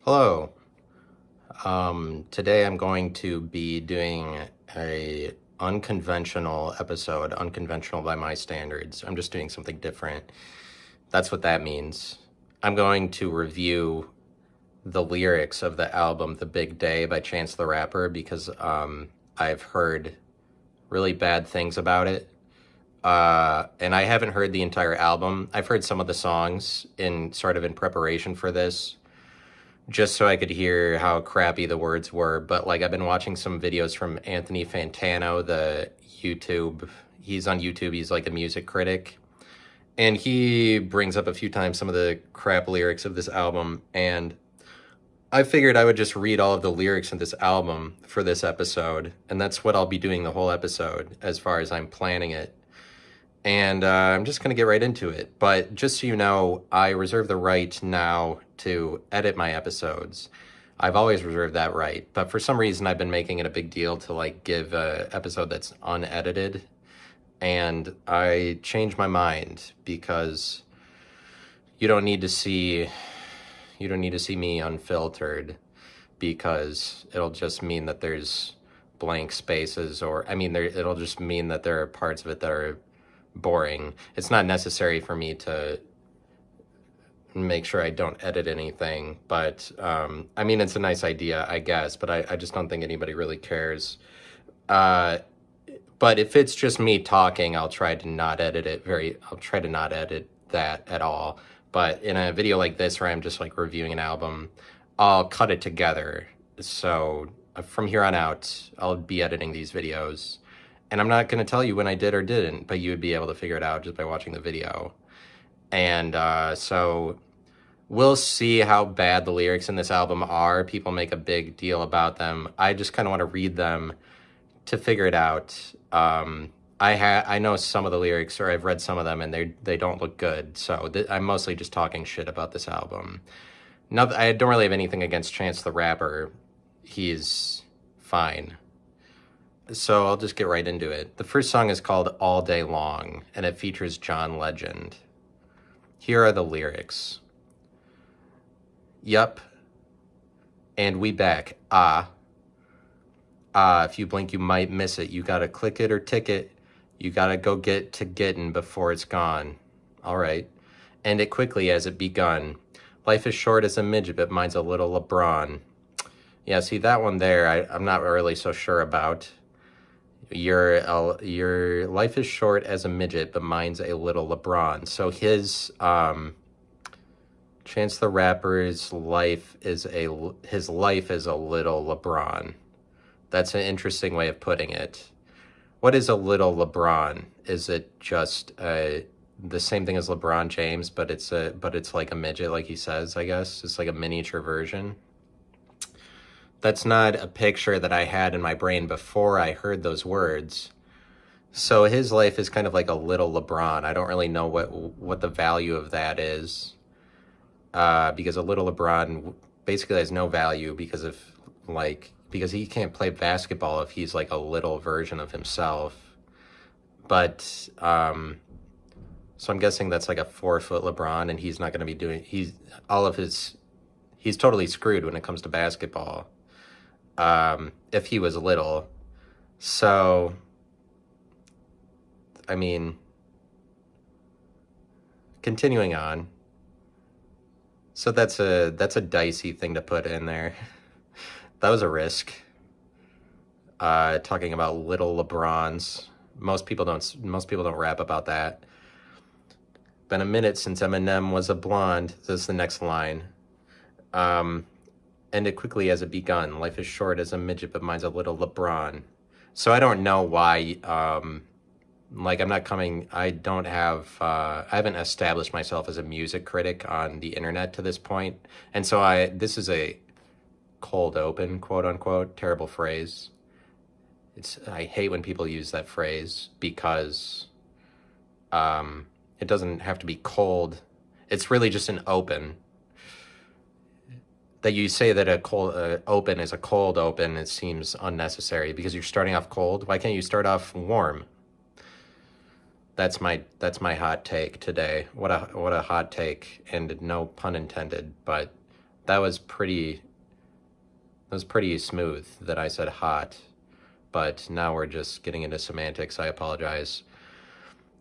Hello. Today I'm going to be doing a unconventional episode, unconventional by my standards. I'm just doing something different. That's what that means. I'm going to review the lyrics of the album The Big Day by Chance the Rapper because I've heard really bad things about it. And I haven't heard the entire album. I've heard some of the songs in preparation for this, just so I could hear how crappy the words were. But like I've been watching some videos from Anthony Fantano, the YouTube. He's on YouTube. He's like a music critic, and he brings up a few times some of the crap lyrics of this album. And I figured I would just read all of the lyrics of this album for this episode, and that's what I'll be doing the whole episode as far as I'm planning it. And I'm just going to get right into it. But just so you know, I reserve the right now to edit my episodes. I've always reserved that right. But for some reason, I've been making it a big deal to like give an episode that's unedited. And I changed my mind because you don't need to see me unfiltered, because it'll just mean that there's blank spaces, or it'll just mean that there are parts of it that are boring. It's not necessary for me to make sure I don't edit anything, but it's a nice idea, I guess, but I just don't think anybody really cares. But if it's just me talking, I'll try to not edit that at all. But in a video like this, where I'm just like reviewing an album, I'll cut it together. So from here on out, I'll be editing these videos. And I'm not going to tell you when I did or didn't, but you would be able to figure it out just by watching the video. And so we'll see how bad the lyrics in this album are. People make a big deal about them. I just kind of want to read them to figure it out. I know some of the lyrics, or I've read some of them, and they don't look good. So I'm mostly just talking shit about this album. I don't really have anything against Chance the Rapper. He's fine. So I'll just get right into it. The first song is called All Day Long, and it features John Legend. Here are the lyrics. Yup. And we back. If you blink, you might miss it. You gotta click it or tick it. You gotta go get to getting before it's gone. All right. End it quickly as it begun. Life is short as a midget, but mine's a little LeBron. Yeah, see that one there, I'm not really so sure about. Your life is short as a midget, but mine's a little LeBron. So his Chance the Rapper's life is a little LeBron. That's an interesting way of putting it. What is a little LeBron? Is it just the same thing as LeBron James, but it's like a midget, like he says, I guess? It's like a miniature version. That's not a picture that I had in my brain before I heard those words. So his life is kind of like a little LeBron. I don't really know what the value of that is, because a little LeBron basically has no value because he can't play basketball if he's like a little version of himself. But so I'm guessing that's like a 4-foot LeBron, and he's not going to be doing he's totally screwed when it comes to basketball. If he was little. So, continuing on. So that's a dicey thing to put in there. That was a risk. Talking about little LeBrons. Most people don't rap about that. Been a minute since Eminem was a blonde. That's the next line. End it quickly as it begun. Life is short as a midget, but mine's a little LeBron. So I don't know why, I haven't established myself as a music critic on the internet to this point. And so this is a cold open, quote unquote, terrible phrase. I hate when people use that phrase because it doesn't have to be cold. It's really just an open. That you say that a cold open is a cold open, it seems unnecessary because you're starting off cold. Why can't you start off warm? That's my hot take today. What a hot take, and no pun intended. But That was pretty smooth that I said hot, but now we're just getting into semantics. I apologize.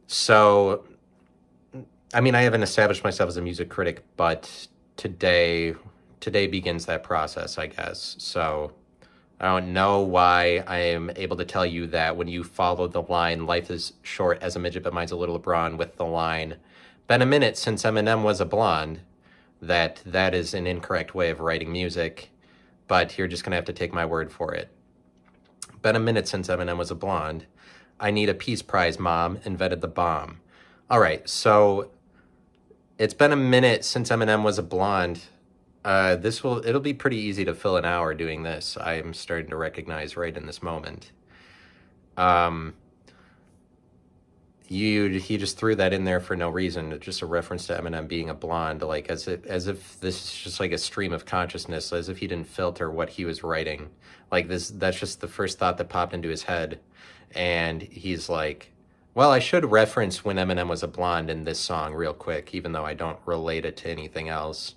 So, I mean, I haven't established myself as a music critic, but today begins that process, I guess. So, I don't know why I am able to tell you that when you follow the line, life is short as a midget, but mine's a little LeBron, with the line, been a minute since Eminem was a blonde, that is an incorrect way of writing music, but you're just going to have to take my word for it. Been a minute since Eminem was a blonde. I need a Peace Prize, Mom, invented the bomb. All right, so it's been a minute since Eminem was a blonde. It'll be pretty easy to fill an hour doing this. I am starting to recognize right in this moment. He just threw that in there for no reason. It's just a reference to Eminem being a blonde, like as if this is just like a stream of consciousness, as if he didn't filter what he was writing. Like that's just the first thought that popped into his head. And he's like, well, I should reference when Eminem was a blonde in this song real quick, even though I don't relate it to anything else.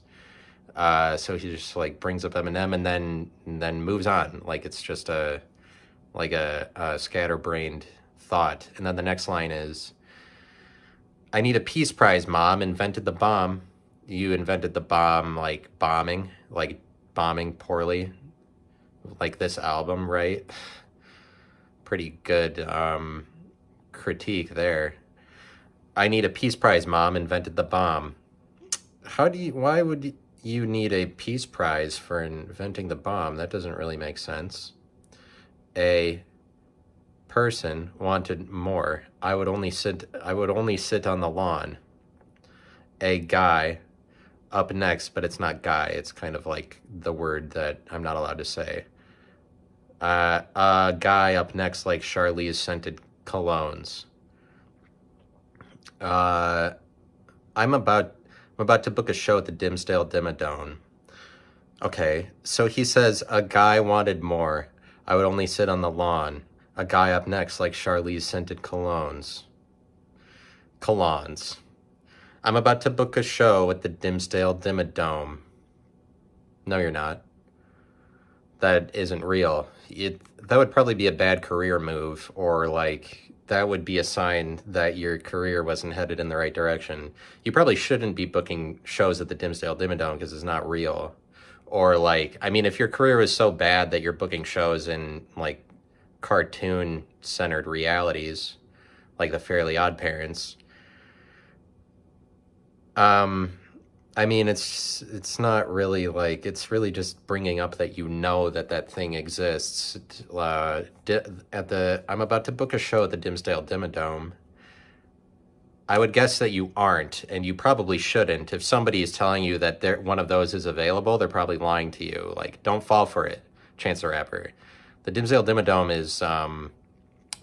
So he just like brings up Eminem and then moves on. Like it's just a scatterbrained thought. And then the next line is, I need a Peace Prize, Mom, invented the bomb. You invented the bomb, like bombing poorly, like this album, right? Pretty good critique there. I need a Peace Prize, Mom, invented the bomb. Why would you need a Peace Prize for inventing the bomb? That doesn't really make sense. A person wanted more. I would only sit on the lawn. A guy up next, but it's not guy. It's kind of like the word that I'm not allowed to say. A guy up next, like Charlize scented colognes. I'm about to book a show at the Dimsdale Dimmadome. Okay, so he says a guy wanted more. I would only sit on the lawn. A guy up next, like Charlize scented colognes. Colognes. I'm about to book a show at the Dimsdale Dimmadome. No, you're not. That isn't real. That would probably be a bad career move, or like that would be a sign that your career wasn't headed in the right direction. You probably shouldn't be booking shows at the Dimsdale Dimmadome because it's not real. Or like, I mean, if your career is so bad that you're booking shows in like cartoon-centered realities, like the Fairly Odd Parents, I mean, it's not really like, it's really just bringing up that you know that thing exists. I'm about to book a show at the Dimsdale Dimmadome. I would guess that you aren't, and you probably shouldn't. If somebody is telling you that one of those is available, they're probably lying to you. Like, don't fall for it, Chance the Rapper. The Dimsdale Dimmadome is,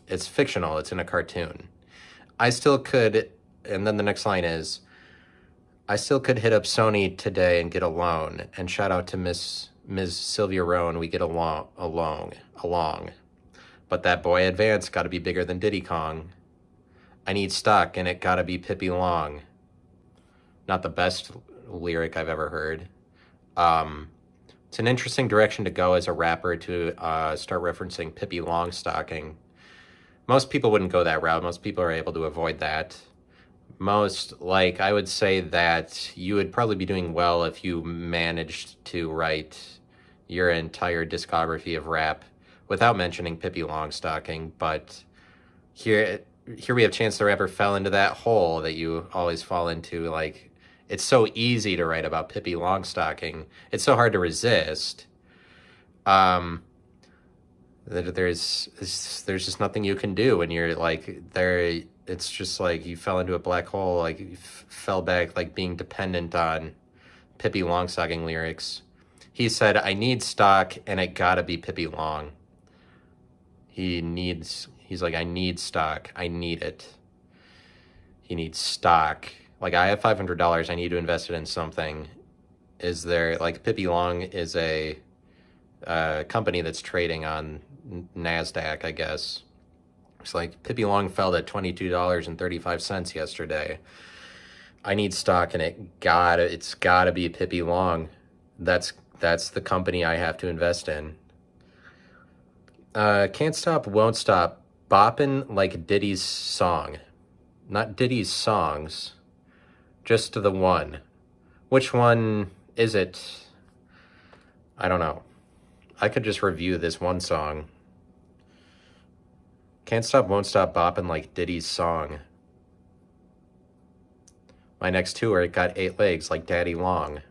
it's fictional. It's in a cartoon. I still could, and then the next line is, I still could hit up Sony today and get a loan. And shout out to Ms. Sylvia Rowan. We get along. But that boy Advance got to be bigger than Diddy Kong. I need stock and it got to be Pippi Long. Not the best lyric I've ever heard. It's an interesting direction to go as a rapper to start referencing Pippi Longstocking. Most people wouldn't go that route. Most people are able to avoid that. I would say that you would probably be doing well if you managed to write your entire discography of rap without mentioning Pippi Longstocking. But here we have Chance the Rapper fell into that hole that you always fall into. Like, it's so easy to write about Pippi Longstocking. It's so hard to resist. There's just nothing you can do when you're like there. It's just like you fell into a black hole, like you fell back, like being dependent on Pippi Longstocking lyrics. He said, I need stock and it gotta be Pippi Long. He's like, I need stock. I need it. He needs stock. Like, I have $500. I need to invest it in something. Is there, like, Pippi Long is a company that's trading on NASDAQ, I guess. It's like Pippi Long fell at $22.35 yesterday. I need stock and it's gotta be Pippi Long. That's the company I have to invest in. Can't Stop, Won't Stop, boppin' like Diddy's song. Not Diddy's songs, just the one. Which one is it? I don't know. I could just review this one song. Can't Stop, Won't Stop, boppin' like Diddy's song. My next tour, it got 8 legs like Daddy Long.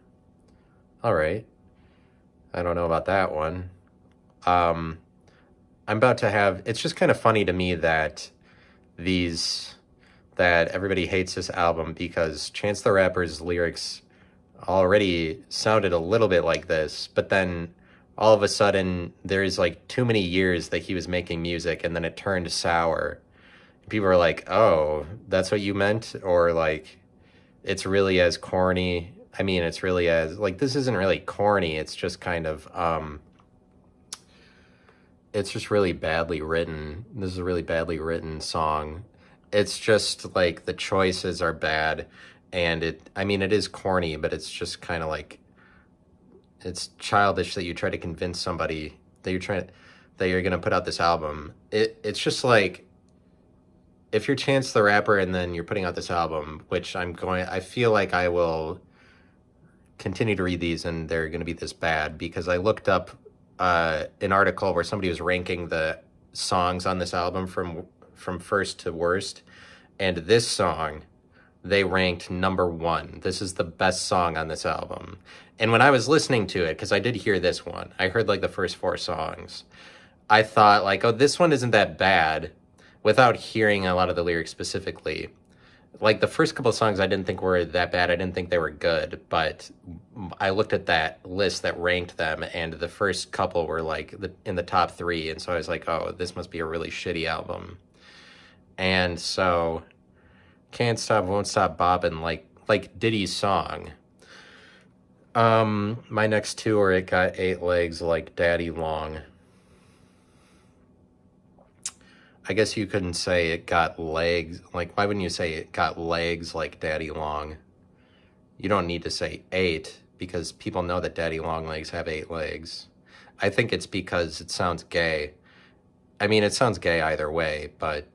All right. I don't know about that one. I'm about to have, it's just kind of funny to me that everybody hates this album because Chance the Rapper's lyrics already sounded a little bit like this, but then all of a sudden there's like too many years that he was making music and then it turned sour. People are like, oh, that's what you meant? Or like, it's really as corny. I mean, it's really as, like, this isn't really corny. It's just kind of, it's just really badly written. This is a really badly written song. It's just like the choices are bad. And it is corny, but it's just kind of like, it's childish that you try to convince somebody that you're going to put out this album. It's just like, if you're Chance the Rapper and then you're putting out this album, which I feel like I will continue to read these and they're going to be this bad because I looked up an article where somebody was ranking the songs on this album from first to worst. And this song, they ranked number 1. This is the best song on this album. And when I was listening to it, because I did hear this one, I heard like the first 4 songs. I thought like, oh, this one isn't that bad without hearing a lot of the lyrics specifically. Like the first couple of songs I didn't think were that bad. I didn't think they were good, but I looked at that list that ranked them and the first couple were like in the top 3. And so I was like, oh, this must be a really shitty album. And so Can't Stop, Won't Stop Bobbin' like Diddy's song. My next tour, it got 8 legs like Daddy Long. I guess you couldn't say it got legs. Like, why wouldn't you say it got legs like Daddy Long? You don't need to say 8 because people know that Daddy Long Legs have 8 legs. I think it's because it sounds gay. I mean, it sounds gay either way, but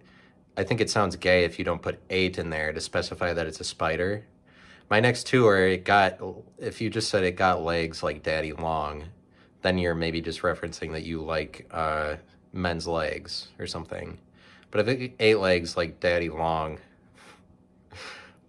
I think it sounds gay if you don't put 8 in there to specify that it's a spider. My next tour, if you just said it got legs like Daddy Long, then you're maybe just referencing that you like men's legs or something. But if it 8 legs like Daddy Long,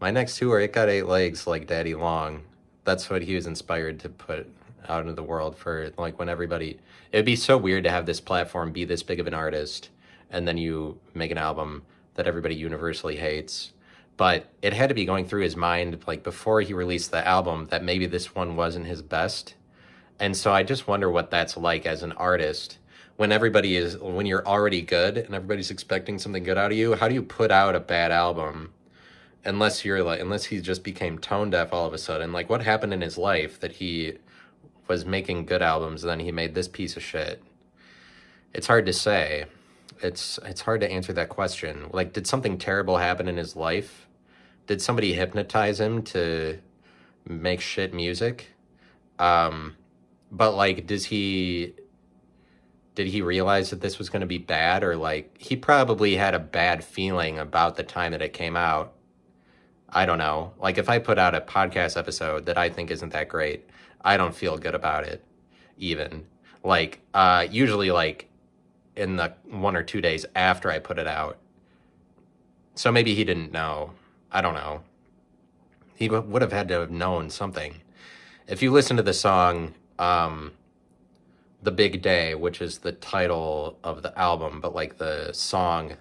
my next tour, it got 8 legs like Daddy Long. That's what he was inspired to put out into the world for, like, when everybody, it'd be so weird to have this platform be this big of an artist and then you make an album that everybody universally hates. But it had to be going through his mind, like, before he released the album, that maybe this one wasn't his best. And so I just wonder what that's like as an artist when when you're already good and everybody's expecting something good out of you. How do you put out a bad album unless he just became tone deaf all of a sudden? Like, what happened in his life that he was making good albums and then he made this piece of shit? It's hard to say. It's hard to answer that question. Like, did something terrible happen in his life? Did somebody hypnotize him to make shit music? But like, did he realize that this was going to be bad? Or like, he probably had a bad feeling about the time that it came out. I don't know. Like, if I put out a podcast episode that I think isn't that great, I don't feel good about it even. Like, usually like in the 1 or 2 days after I put it out. So maybe he didn't know. I don't know. He would have had to have known something. If you listen to the song, The Big Day, which is the title of the album, but like the song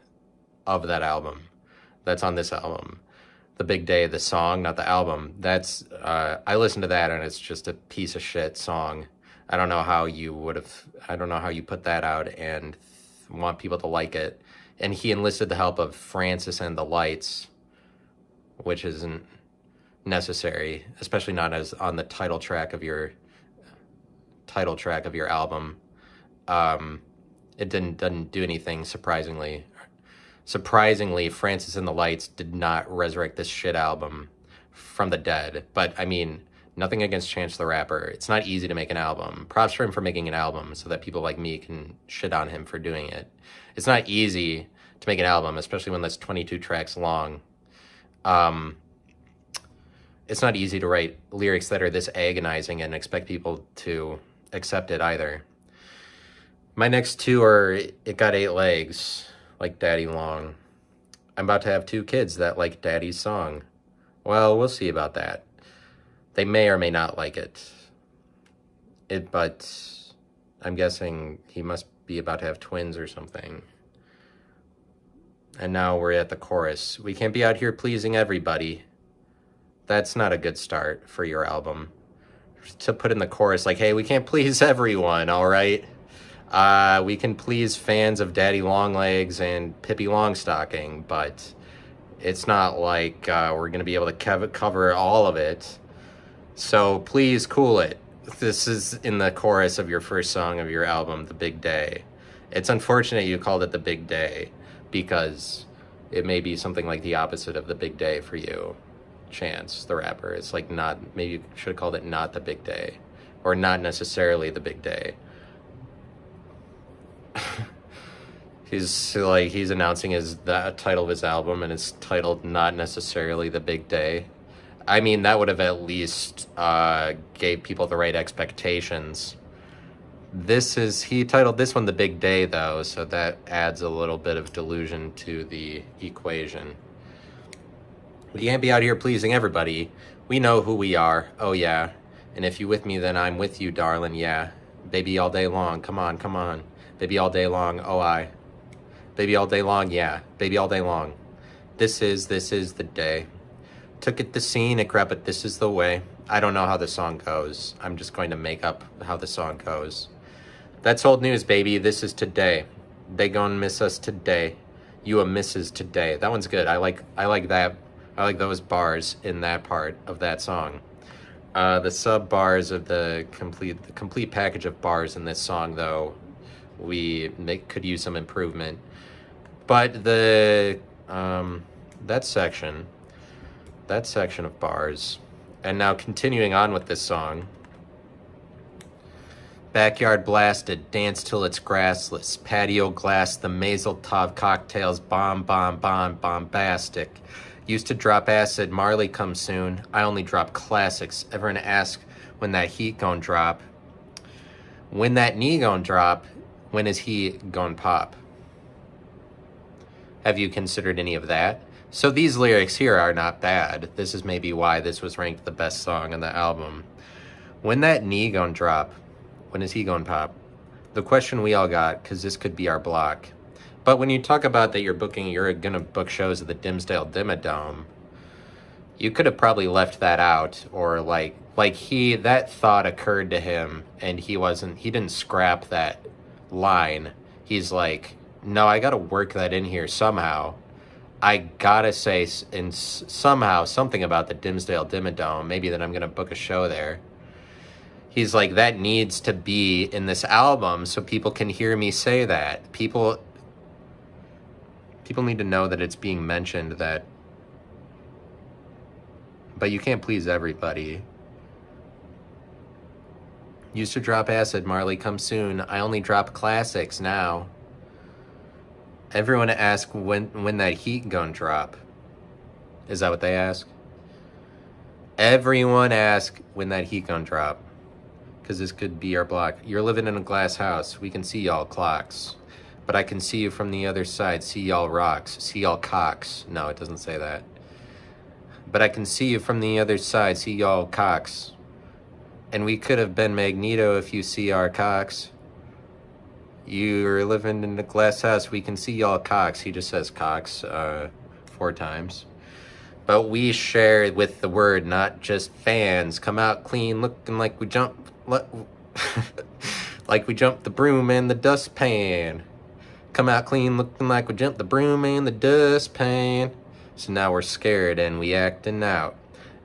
of that album, that's on this album. The Big Day, the song, not the album. I listened to that and it's just a piece of shit song. I don't know how you put that out and want people to like it. And he enlisted the help of Francis and the Lights, which isn't necessary, especially not as on the title track of your album. It didn't do anything surprisingly. Surprisingly, Francis and the Lights did not resurrect this shit album from the dead. But I mean, Nothing against Chance the Rapper. It's not easy to make an album. Props for him for making an album so that people like me can shit on him for doing it. It's not easy to make an album, especially when that's 22 tracks long. It's not easy to write lyrics that are this agonizing and expect people to accept it either. My next two are It Got 8 Legs, like Daddy Long. I'm about to have 2 kids that like Daddy's song. Well, we'll see about that. They may or may not like it. But I'm guessing he must be about to have twins or something. And now we're at the chorus. We can't be out here pleasing everybody. That's not a good start for your album. To put in the chorus like, hey, we can't please everyone, all right? We can please fans of Daddy Longlegs and Pippi Longstocking, but it's not like we're going to be able to cover all of it. So please cool it. This is in the chorus of your first song of your album, The Big Day. It's unfortunate you called it The Big Day because it may be something like the opposite of The Big Day for you, Chance the Rapper. It's like not, maybe you should have called it Not the Big Day or Not Necessarily the Big Day. He's announcing the title of his album and it's titled Not Necessarily the Big Day. I mean, that would have at least gave people the right expectations. He titled this one The Big Day, though, so that adds a little bit of delusion to the equation. We can't be out here pleasing everybody. We know who we are, oh yeah. And if you with me, then I'm with you, darling, yeah. Baby all day long, come on, come on. Baby all day long, oh I. Baby all day long, yeah. Baby all day long. This is the day. Took it the scene, it grab it, this is the way. I don't know how the song goes. I'm just going to make up how the song goes. That's old news, baby. This is today. They gon' miss us today. You a misses today. That one's good. I like that. I like those bars in that part of that song. The sub bars of the complete package of bars in this song, though, could use some improvement. But that section of bars, and now continuing on with this song. Backyard blasted, dance till it's grassless, patio glass, the Mazeltov cocktails, bombastic. Used to drop acid, Marley come soon, I only drop classics. Everyone ask when that heat gon' drop. When that knee gon' drop, when is he gon' pop? Have you considered any of that? So these lyrics here are not bad. This is maybe why this was ranked the best song on the album. When that knee gon' drop, when is he gon' pop? The question we all got, because this could be our block. But when you talk about that you're gonna book shows at the Dimsdale Dimmadome, you could have probably left that out, or that thought occurred to him and he didn't scrap that line. He's like, no, I gotta work that in here somehow. I gotta say somehow something about the Dimsdale Dimmadome, maybe that I'm gonna book a show there. He's like, that needs to be in this album so people can hear me say that. People need to know that it's being mentioned, that, but you can't please everybody. Used to drop acid, Marley come soon. I only drop classics now. Everyone ask when that heat gon' drop. Is that what they ask? Everyone ask when that heat gon' drop. Because this could be our block. You're living in a glass house. We can see y'all clocks. But I can see you from the other side. See y'all rocks. See y'all cocks. No, it doesn't say that. But I can see you from the other side. See y'all cocks. And we could have been Magneto if you see our cocks. You're living in a glass house. We can see y'all cocks. He just says cocks 4 times. But we share with the word, not just fans. Come out clean, looking like we jumped, like we jumped the broom in the dustpan. Come out clean, looking like we jumped the broom in the dustpan. So now we're scared and we acting out.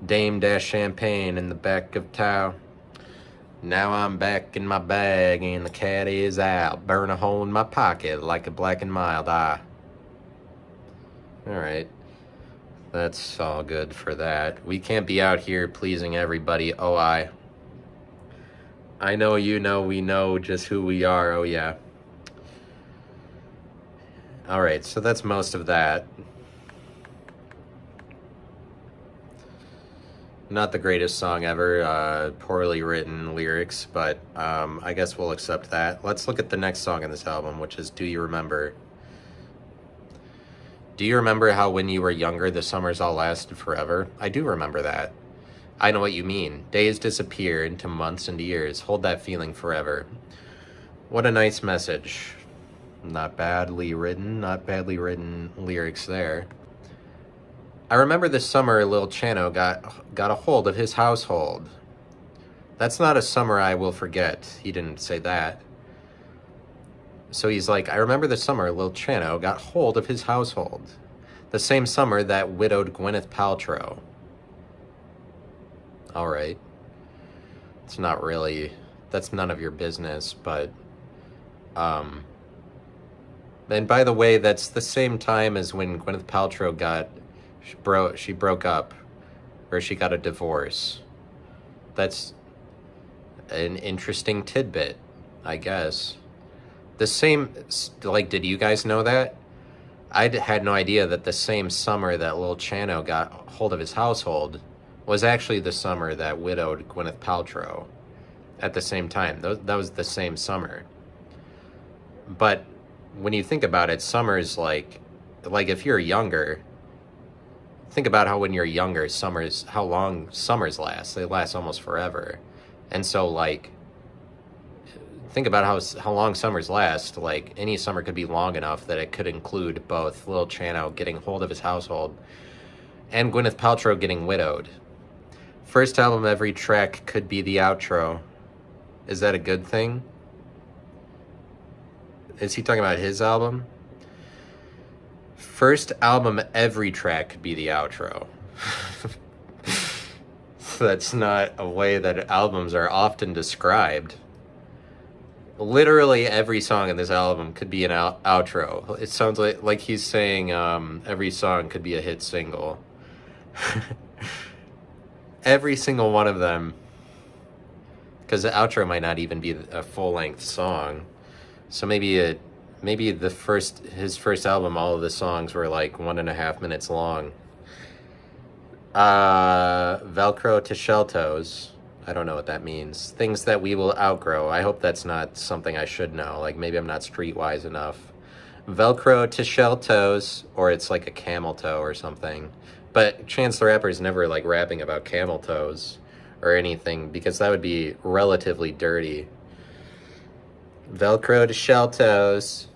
Dame dash champagne in the back of town. Now I'm back in my bag and the cat is out. Burn a hole in my pocket like a black and mild eye. Alright. That's all good for that. We can't be out here pleasing everybody. Oh, I know, you know, we know just who we are. Oh, yeah. All right, so that's most of that. Not the greatest song ever, poorly written lyrics, but I guess we'll accept that. Let's look at the next song in this album, which is Do You Remember? Do you remember how when you were younger, the summers all lasted forever? I do remember that. I know what you mean. Days disappear into months and years. Hold that feeling forever. What a nice message. Not badly written lyrics there. I remember this summer Lil Chano got a hold of his household. That's not a summer I will forget. He didn't say that. So he's like, I remember the summer Lil Chano got hold of his household. The same summer that widowed Gwyneth Paltrow. All right. It's not really, that's none of your business, but, and by the way, that's the same time as when Gwyneth Paltrow she broke up, or she got a divorce. That's an interesting tidbit, I guess. The same, like, did you guys know that? I had no idea that the same summer that Lil Chano got hold of his household was actually the summer that widowed Gwyneth Paltrow at the same time. That was the same summer. But when you think about it, summers, like if you're younger, think about how when you're younger, how long summers last. They last almost forever. And so, like, think about how long summers last. Like, any summer could be long enough that it could include both Lil Chano getting hold of his household and Gwyneth Paltrow getting widowed. First album, every track could be the outro. Is that a good thing? Is he talking about his album? First album, every track could be the outro. That's not a way that albums are often described. Literally every song in this album could be an outro. It sounds like he's saying every song could be a hit single. Every single one of them. Because the outro might not even be a full-length song. So maybe his first album, all of the songs were like 1.5 minutes long. Velcro to shell toes. I don't know what that means. Things that we will outgrow. I hope that's not something I should know. Like, maybe I'm not streetwise enough. Velcro to shell toes, or it's like a camel toe or something. But Chance the Rapper is never like rapping about camel toes or anything, because that would be relatively dirty. Velcro to shell toes,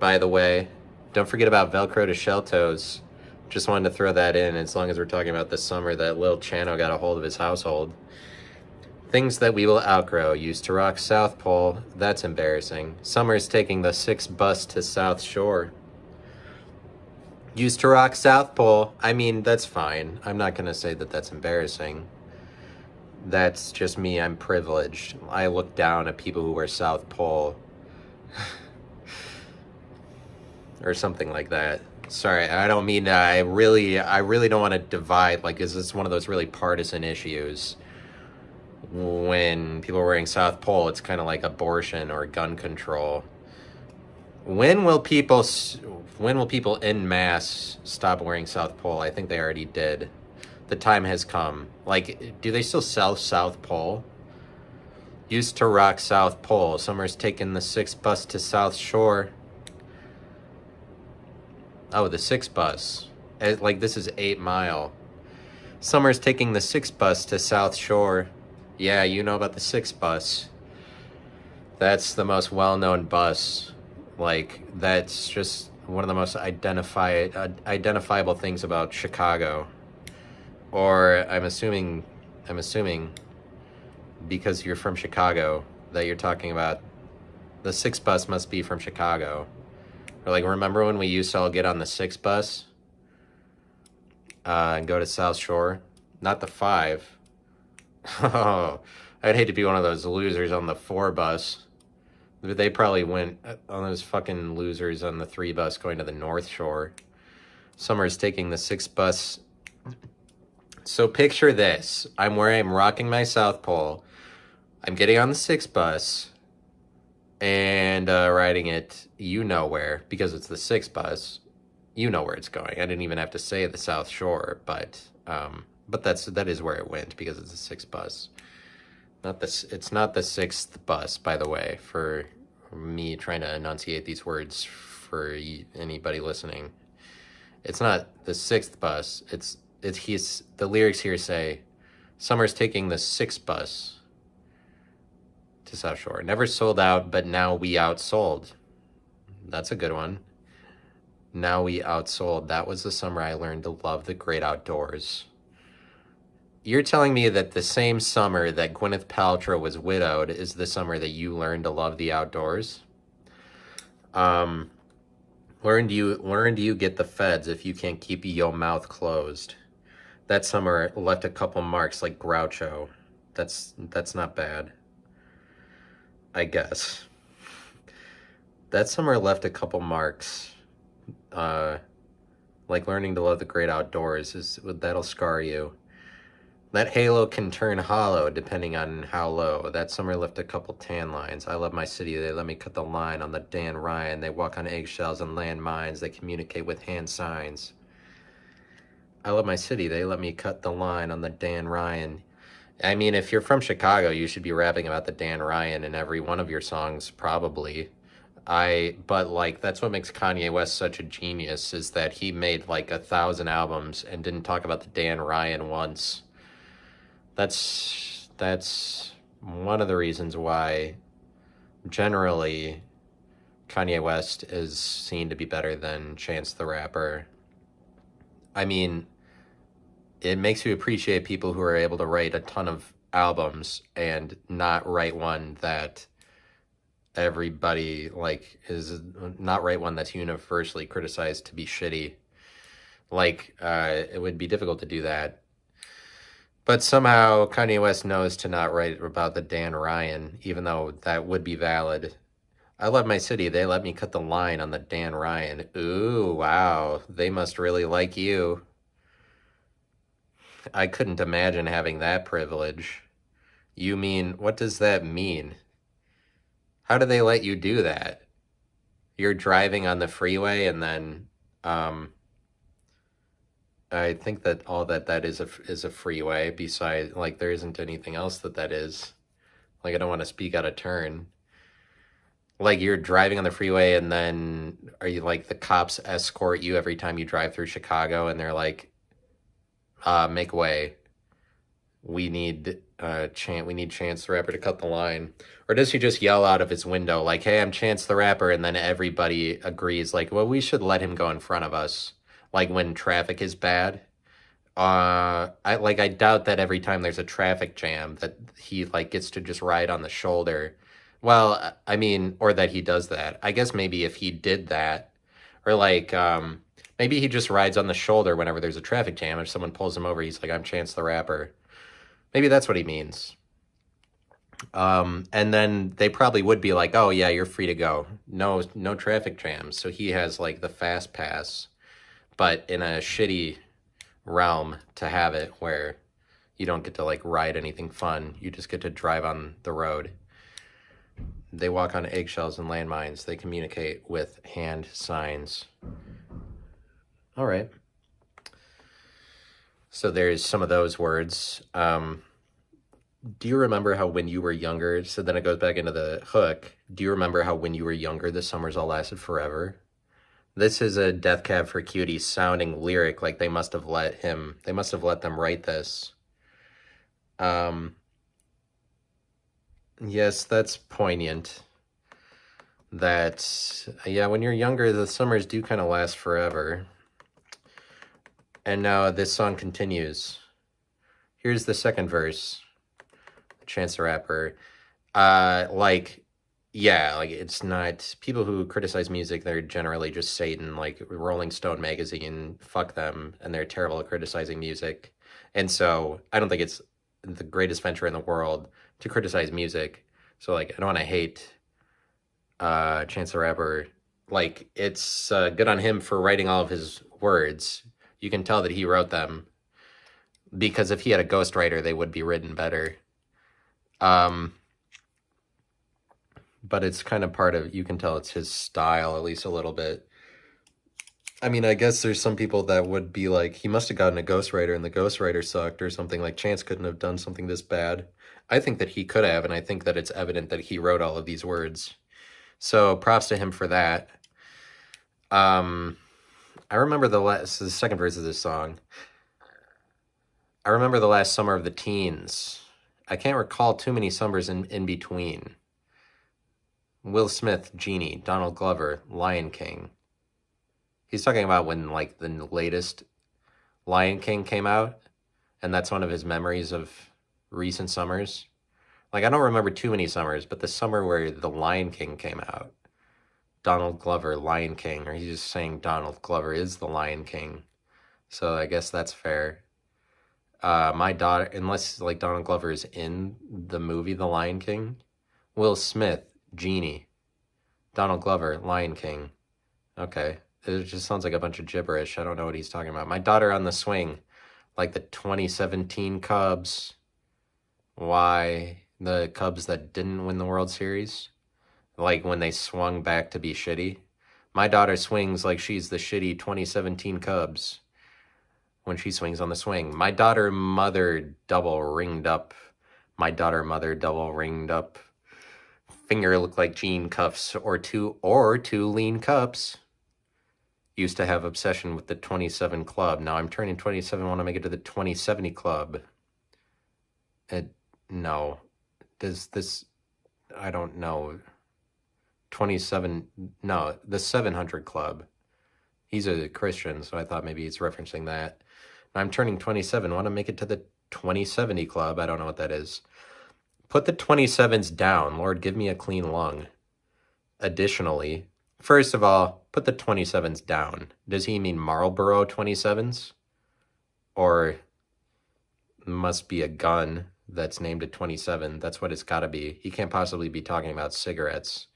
by the way. Don't forget about Velcro to shell toes. Just wanted to throw that in, as long as we're talking about the summer that Lil Chano got a hold of his household. Things that we will outgrow. Used to rock South Pole. That's embarrassing. Summer's taking the 6 bus to South Shore. Used to rock South Pole. I mean, that's fine. I'm not going to say that that's embarrassing. That's just me. I'm privileged. I look down at people who wear South Pole. Or something like that. Sorry, I don't mean, I really don't want to divide, like, is this one of those really partisan issues? When people are wearing South Pole, it's kind of like abortion or gun control. When will people en masse stop wearing South Pole? I think they already did. The time has come. Like, do they still sell South Pole? Used to rock South Pole. Summer's taking the 6 bus to South Shore. Oh, the 6 bus. Like, this is 8 Mile. Summer's taking the 6 bus to South Shore. Yeah, you know about the 6 bus. That's the most well-known bus. Like, that's just one of the most identifiable things about Chicago. Or I'm assuming, because you're from Chicago, that you're talking about the 6 bus must be from Chicago. Or like, remember when we used to all get on the 6 bus and go to South Shore? Not the 5. Oh, I'd hate to be one of those losers on the 4 bus. They probably went on those fucking losers on the 3 bus going to the North Shore. Summer's taking the 6 bus So picture this. I'm rocking my South Pole. I'm getting on the 6 bus and riding it you know where, because it's the 6 bus. You know where it's going. I didn't even have to say the South Shore, but that is where it went because it's a 6 bus. Not this. It's not the 6th bus, by the way, for me trying to enunciate these words for anybody listening. It's not the 6th bus. He's the lyrics here say, "Summer's taking the 6th bus to South Shore. Never sold out, but now we outsold." That's a good one. Now we outsold. That was the summer I learned to love the great outdoors. You're telling me that the same summer that Gwyneth Paltrow was widowed is the summer that you learned to love the outdoors? Learn do you get the feds if you can't keep your mouth closed? That summer left a couple marks like Groucho. That's not bad, I guess. That summer left a couple marks. Like learning to love the great outdoors that'll scar you. That halo can turn hollow depending on how low. That summer left a couple tan lines. I love my city. They let me cut the line on the Dan Ryan. They walk on eggshells and land mines. They communicate with hand signs. I love my city. They let me cut the line on the Dan Ryan. I mean, if you're from Chicago, you should be rapping about the Dan Ryan in every one of your songs, probably. But like, that's what makes Kanye West such a genius, is that he made like 1,000 albums and didn't talk about the Dan Ryan once. That's one of the reasons why generally Kanye West is seen to be better than Chance the Rapper. I mean, it makes you appreciate people who are able to write a ton of albums and not write one that everybody like is not write one that's universally criticized to be shitty. Like, it would be difficult to do that. But somehow Kanye West knows to not write about the Dan Ryan, even though that would be valid. I love my city. They let me cut the line on the Dan Ryan. Ooh, wow. They must really like you. I couldn't imagine having that privilege. You mean, what does that mean? How do they let you do that? You're driving on the freeway and then, I think that all that is a freeway. Besides, like, there isn't anything else that is. Like, I don't want to speak out of turn. Like, you're driving on the freeway and then are you like the cops escort you every time you drive through Chicago and they're like, make way. We need Chance the Rapper to cut the line. Or does he just yell out of his window like, "Hey, I'm Chance the Rapper," and then everybody agrees like, "Well, we should let him go in front of us." Like when traffic is bad. I doubt that every time there's a traffic jam that he like gets to just ride on the shoulder. Well, I mean, or that he does that. I guess maybe if he did that, or like maybe he just rides on the shoulder whenever there's a traffic jam. If someone pulls him over, he's like, "I'm Chance the Rapper." Maybe that's what he means. And then they probably would be like, "Oh yeah, you're free to go. No traffic jams." So he has like the fast pass, but in a shitty realm to have it where you don't get to like ride anything fun. You just get to drive on the road. They walk on eggshells and landmines. They communicate with hand signs. All right. So there's some of those words. Do you remember how when you were younger, so then it goes back into the hook. Do you remember how when you were younger, the summers all lasted forever? This is a Death Cab for Cutie sounding lyric, like they must have let them write this. Yes, that's poignant. That, yeah, when you're younger, the summers do kind of last forever. And now this song continues. Here's the second verse. Chance the Rapper. Yeah, like it's not, people who criticize music, they're generally just Satan, like Rolling Stone magazine, fuck them, and they're terrible at criticizing music. And so I don't think it's the greatest venture in the world to criticize music. So like, I don't want to hate Chance the Rapper. Like, it's good on him for writing all of his words. You can tell that he wrote them. because if he had a ghostwriter, they would be written better. But it's kind of part of, you can tell it's his style, at least a little bit. I mean, I guess there's some people that would be like, he must have gotten a ghostwriter and the ghostwriter sucked or something, like Chance couldn't have done something this bad. I think that he could have, and I think that it's evident that he wrote all of these words. So props to him for that. I remember the second verse of this song. I remember the last summer of the teens. I can't recall too many summers in between. Will Smith, Genie, Donald Glover, Lion King. He's talking about when, like, the latest Lion King came out, and that's one of his memories of recent summers. Like, I don't remember too many summers, but the summer where the Lion King came out, Donald Glover, Lion King, or he's just saying Donald Glover is the Lion King. So I guess that's fair. My daughter, unless, like, Donald Glover is in the movie The Lion King. Will Smith, Genie. Donald Glover, Lion King. Okay. It just sounds like a bunch of gibberish. I don't know what he's talking about. My daughter on the swing, like the 2017 Cubs. Why? The Cubs that didn't win the World Series? Like when they swung back to be shitty. My daughter swings like she's the shitty 2017 Cubs when she swings on the swing. My daughter mother double ringed up. My daughter mother double ringed up. Finger looked like jean cuffs or two lean cups. Used to have obsession with the 27 club. Now I'm turning 27, want to make it to the 2070 club. No. Does this, I don't know. 27, no, the 700 club. He's a Christian, so I thought maybe he's referencing that. Now I'm turning 27, want to make it to the 2070 club. I don't know what that is. Put the 27s down. Lord, give me a clean lung. Additionally, first of all, put the 27s down. Does he mean Marlboro 27s? Or must be a gun that's named a 27. That's what it's got to be. He can't possibly be talking about cigarettes.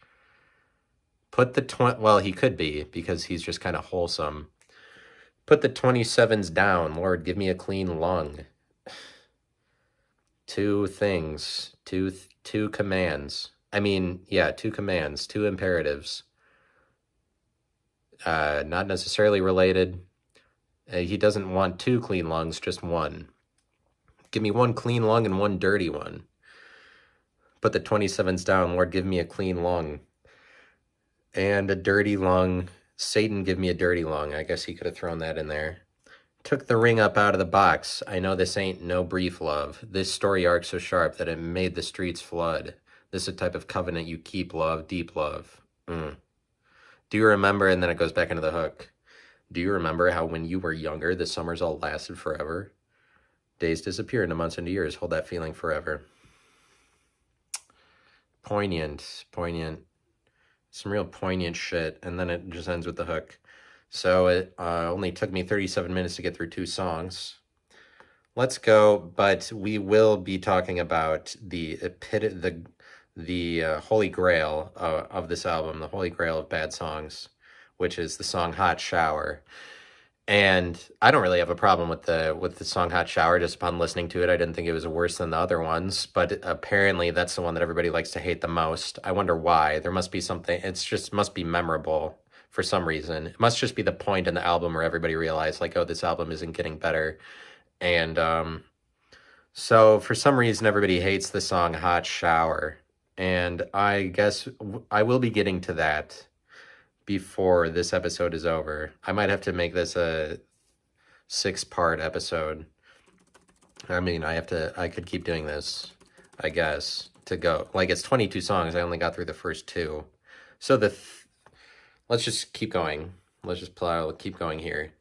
Put the well, he could be, because he's just kind of wholesome. Put the 27s down. Lord, give me a clean lung. Two things. Two commands. I mean, yeah, two commands. Two imperatives. Not necessarily related. He doesn't want two clean lungs, just one. Give me one clean lung and one dirty one. Put the 27s down. Lord, give me a clean lung. And a dirty lung. Satan, give me a dirty lung. I guess he could have thrown that in there. Took the ring up out of the box. I know this ain't no brief love. This story arc so sharp that it made the streets flood. This is a type of covenant you keep, love, deep love. Do you remember, and then it goes back into the hook. Do you remember how when you were younger, the summers all lasted forever? Days disappear into months into years. Hold that feeling forever. Poignant. Some real poignant shit. And then it just ends with the hook. So it only took me 37 minutes to get through two songs. Let's go, but we will be talking about the holy grail of this album, the holy grail of bad songs, which is the song Hot Shower. And I don't really have a problem with the song Hot Shower. Just upon listening to it, I didn't think it was worse than the other ones, but apparently that's the one that everybody likes to hate the most. I wonder why. There must be something. It's just must be memorable for some reason. It must just be the point in the album where everybody realized, like, oh, this album isn't getting better. And so for some reason, everybody hates the song Hot Shower. And I guess I will be getting to that before this episode is over. I might have to make this a 6-part episode. I mean, I could keep doing this, I guess, to go. Like, it's 22 songs. I only got through the first 2. So let's just keep going. Let's just keep going here.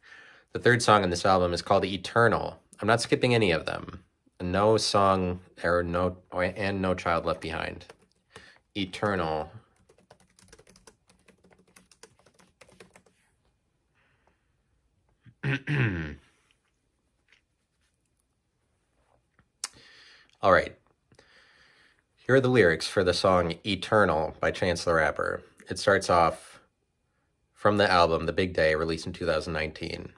The third song on this album is called Eternal. I'm not skipping any of them. No song, and No Child Left Behind. Eternal. All right. Here are the lyrics for the song Eternal by Chance the Rapper. It starts off from the album The Big Day, released in 2019.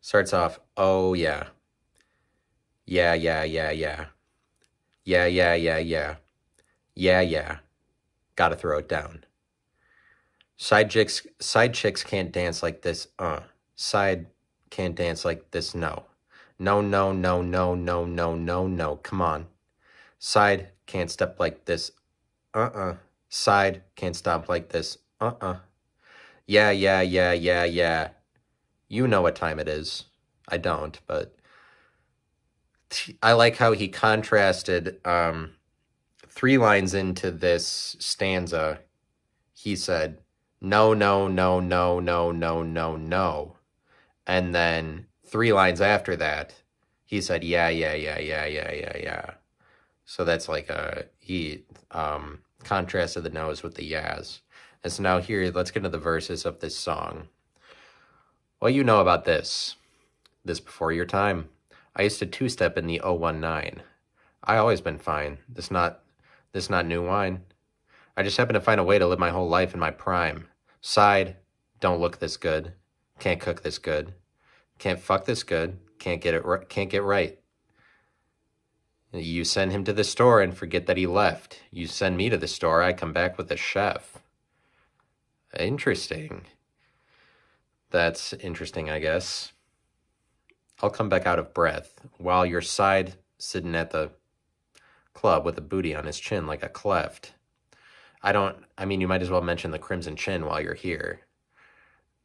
Starts off, oh yeah. Yeah, yeah, yeah, yeah. Yeah, yeah, yeah, yeah. Yeah, yeah. Gotta throw it down. Side chicks can't dance like this, Side can't dance like this, no. No, no, no, no, no, no, no, no. Come on. Side can't step like this, Side can't stop like this, Yeah, yeah, yeah, yeah, yeah. You know what time it is. I don't, but I like how he contrasted 3 lines into this stanza. He said, no, no, no, no, no, no, no, no. And then 3 lines after that, he said, yeah, yeah, yeah, yeah, yeah, yeah, yeah. So that's like he contrasted the no's with the yeahs. And so now here, let's get into the verses of this song. Well, you know about this before your time. I used to two-step in the 019. I always been fine. This not new wine. I just happen to find a way to live my whole life in my prime. Side, don't look this good. Can't cook this good. Can't fuck this good. Can't get right. You send him to the store and forget that he left. You send me to the store, I come back with a chef. Interesting. That's interesting, I guess. I'll come back out of breath while your side sitting at the club with a booty on his chin like a cleft. I mean, you might as well mention the crimson chin while you're here.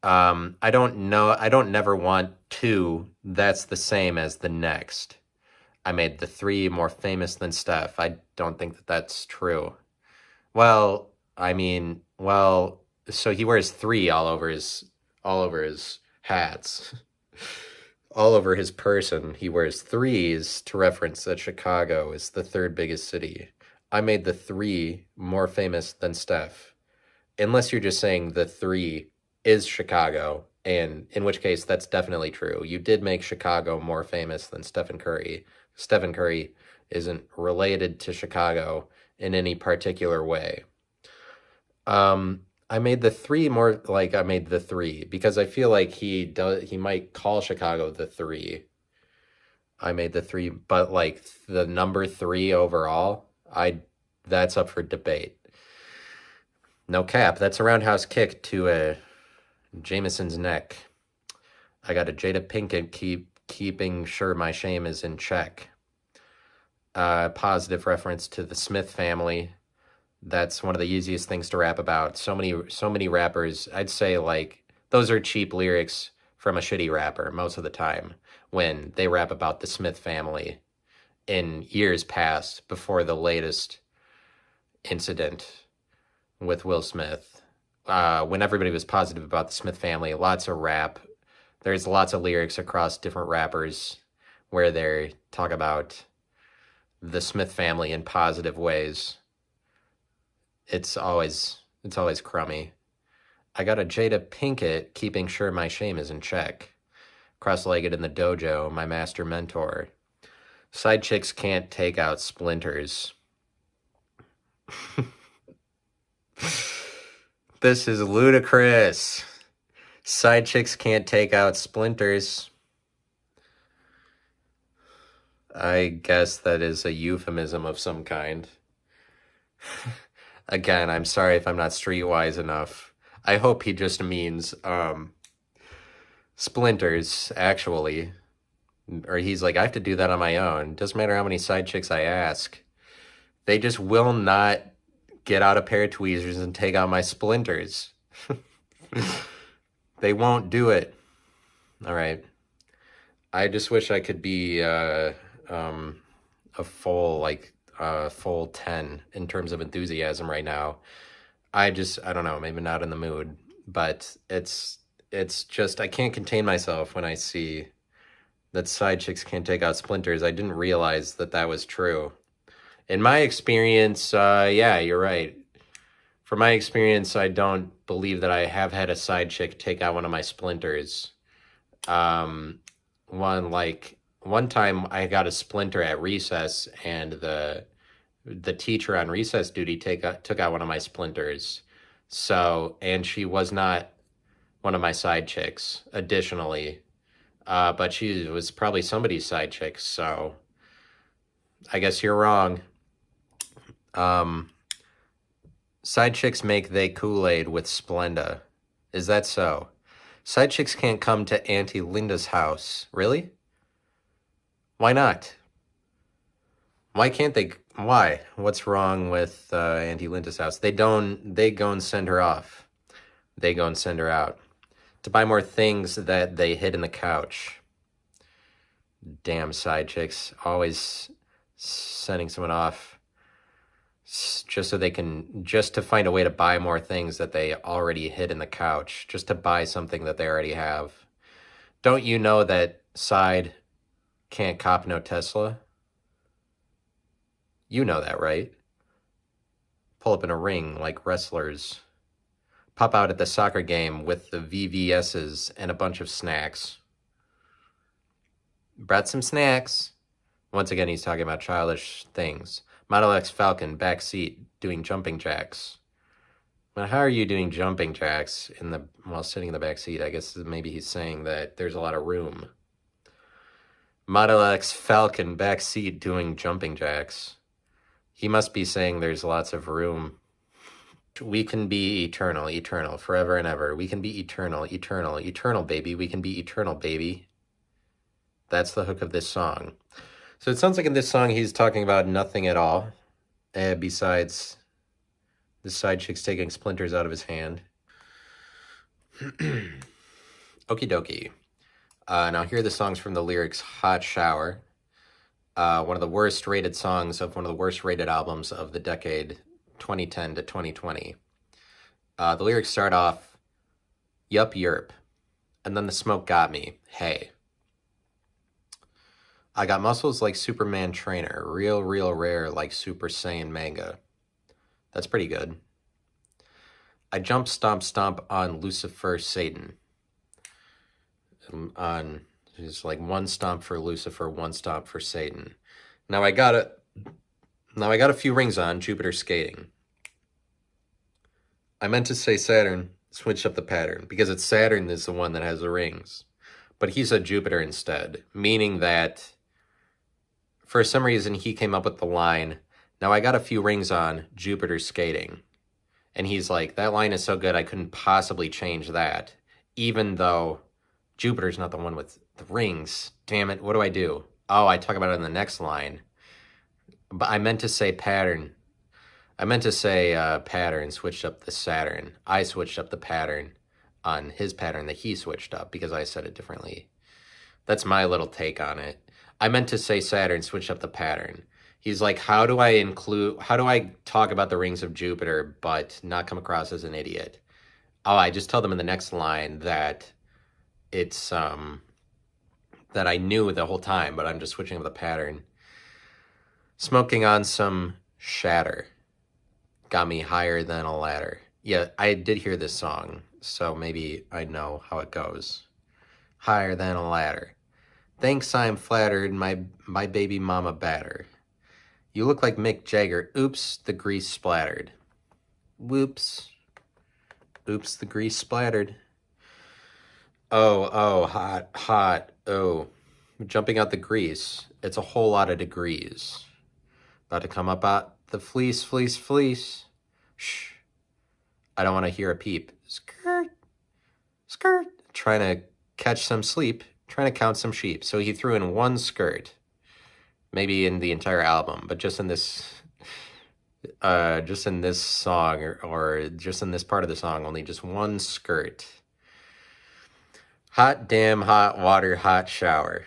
I don't know. I don't never want two. That's the same as the next. I made the 3 more famous than Steph. I don't think that that's true. Well, I mean, so he wears 3 all over his hats. All over his person, he wears 3s to reference that Chicago is the 3rd biggest city. I made the 3 more famous than Steph. Unless you're just saying the 3 is Chicago, and in which case that's definitely true. You did make Chicago more famous than Stephen Curry. Stephen Curry isn't related to Chicago in any particular way. I made the 3 more like I made the 3 because I feel like he might call Chicago the 3. I made the 3, but like the number 3 overall, that's up for debate. No cap. That's a roundhouse kick to a Jameson's neck. I got a Jada Pinkett keeping sure my shame is in check. Positive reference to the Smith family. That's one of the easiest things to rap about. So many rappers, I'd say like those are cheap lyrics from a shitty rapper most of the time when they rap about the Smith family in years past before the latest incident with Will Smith. When everybody was positive about the Smith family, lots of rap. There's lots of lyrics across different rappers where they talk about the Smith family in positive ways. It's always crummy. I got a Jada Pinkett keeping sure my shame is in check. Cross-legged in the dojo, my master mentor. Side chicks can't take out splinters. This is ludicrous. Side chicks can't take out splinters. I guess that is a euphemism of some kind. Again, I'm sorry if I'm not streetwise enough. I hope he just means splinters, actually. Or he's like, I have to do that on my own. Doesn't matter how many side chicks I ask. They just will not get out a pair of tweezers and take out my splinters. They won't do it. All right. I just wish I could be a full 10 in terms of enthusiasm right now. I don't know, maybe not in the mood, but it's just, I can't contain myself when I see that side chicks can't take out splinters. I didn't realize that that was true. In my experience, yeah, you're right. From my experience, I don't believe that I have had a side chick take out one of my splinters. One time I got a splinter at recess, and the teacher on recess duty took out one of my splinters. So, and she was not one of my side chicks, additionally. But she was probably somebody's side chick, so I guess you're wrong. Side chicks make they Kool-Aid with Splenda. Is that so? Side chicks can't come to Auntie Linda's house. Really? Why not? Why can't they? Why? What's wrong with Auntie Linda's house? They don't. They go and send her off. They go and send her out to buy more things that they hid in the couch. Damn side chicks, always sending someone off just so they can, just to find a way to buy more things that they already hid in the couch, just to buy something that they already have. Don't you know that side can't cop no Tesla? You know that, right? Pull up in a ring like wrestlers. Pop out at the soccer game with the VVS's and a bunch of snacks. Brought some snacks. Once again, he's talking about childish things. Model X Falcon, back seat, doing jumping jacks. Well, how are you doing jumping jacks while sitting in the back seat? I guess maybe he's saying that there's a lot of room. Model X Falcon, back seat, doing jumping jacks. He must be saying there's lots of room. We can be eternal, eternal, forever and ever. We can be eternal, eternal, eternal, baby. We can be eternal, baby. That's the hook of this song. So it sounds like in this song he's talking about nothing at all, besides the side chick's taking splinters out of his hand. Okie dokie. Now here are the songs from the lyrics. Hot Shower. One of the worst rated songs of one of the worst rated albums of the decade 2010 to 2020. The lyrics start off, yup, yerp. And then the smoke got me. Hey. I got muscles like Superman Trainer, real rare like Super Saiyan Manga. That's pretty good. I jump, stomp on Lucifer Satan. It's like one stomp for Lucifer, one stomp for Satan. Now I got a few rings on Jupiter skating. I meant to say Saturn, switch up the pattern, because it's Saturn is the one that has the rings. But he said Jupiter instead, meaning that for some reason, he came up with the line, now I got a few rings on, Jupiter skating. And he's like, that line is so good, I couldn't possibly change that. Even though Jupiter's not the one with the rings. Damn it, what do I do? Oh, I talk about it in the next line. But I meant to say pattern. I meant to say pattern, switched up the Saturn. I switched up the pattern on his pattern that he switched up because I said it differently. That's my little take on it. I meant to say Saturn, switch up the pattern. He's like, how do I talk about the rings of Jupiter but not come across as an idiot? Oh, I just tell them in the next line that it's, that I knew the whole time, but I'm just switching up the pattern. Smoking on some shatter. Got me higher than a ladder. Yeah, I did hear this song, so maybe I know how it goes. Higher than a ladder. Thanks, I'm flattered, my baby mama batter. You look like Mick Jagger. Oops, the grease splattered. Whoops. Oops, the grease splattered. Oh, hot, oh. Jumping out the grease. It's a whole lot of degrees. About to come up out the fleece. Shh. I don't want to hear a peep. Skirt. Trying to catch some sleep. Trying to count some sheep. So he threw in one skirt. Maybe in the entire album, but just in this song or just in this part of the song, only just one skirt. Hot damn, hot water, hot shower.